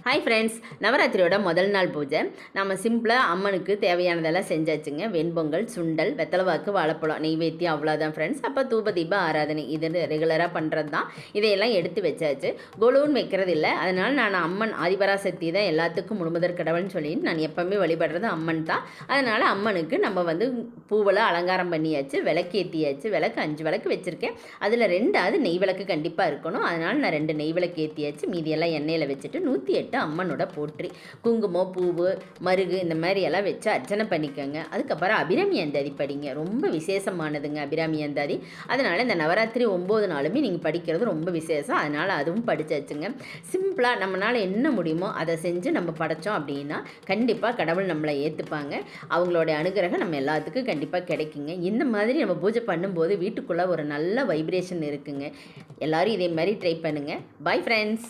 Hi friends, நவராத்திரியோட முதல் நாள் பூஜை. நம்ம சிம்பிளாக அம்மனுக்கு தேவையானதெல்லாம் செஞ்சாச்சுங்க. வெண்பொங்கல், சுண்டல், வெத்தலைவாக்கு, வாழைப்பழம், நெய்வேத்தியம், அவ்வளோதான் ஃப்ரெண்ட்ஸ். அப்போ தூப தீப ஆராதனை இது ரெகுலராக பண்ணுறது தான். இதையெல்லாம் எடுத்து வச்சாச்சு. கொலுன்னு வைக்கிறது இல்லை. அதனால் நான் அம்மன் ஆதிபராசக்தி தான் எல்லாத்துக்கும் முழுமுதற் கடவுள்னு சொல்லி நான் எப்போவுமே வழிபடுறது அம்மன் தான். அதனால் அம்மனுக்கு நம்ம பூவெல்லாம் அலங்காரம் பண்ணியாச்சு, விளக்கேற்றியாச்சு. விளக்கு 5 விளக்கு வச்சுருக்கேன். அதில் 2வது நெய் விளக்கு கண்டிப்பாக இருக்கணும். அதனால் நான் 2 நெய் விளக்கு ஏற்றியாச்சு. மீதியெல்லாம் எண்ணெயில் வச்சுட்டு 108 அம்மனோட போற்றி குங்குமம், பூவு, மருகு இந்த மாதிரி எல்லாம் வச்சு அர்ச்சனை பண்ணிக்கோங்க. அதுக்கப்புறம் அபிராமி அந்தாதி படிங்க. ரொம்ப விசேஷமானதுங்க அபிராமி அந்தாதி. அதனால் இந்த நவராத்திரி 9 நாளுமே நீங்கள் படிக்கிறது ரொம்ப விசேஷம். அதனால் அதுவும் படிச்சாச்சுங்க. சிம்பிளாக நம்மளால் என்ன முடியுமோ அதை செஞ்சு நம்ம படைச்சோம் அப்படின்னா கண்டிப்பாக கடவுள் நம்மளை ஏற்றுப்பாங்க. அவங்களோட அனுகிரகம் நம்ம எல்லாத்துக்கும் கண்டிப்பாக கிடைக்குங்க. இந்த மாதிரி நம்ம பூஜை பண்ணும்போது வீட்டுக்குள்ளே ஒரு நல்ல வைப்ரேஷன் இருக்குங்க. எல்லோரும் இதே மாதிரி ட்ரை பண்ணுங்கள். Bye friends.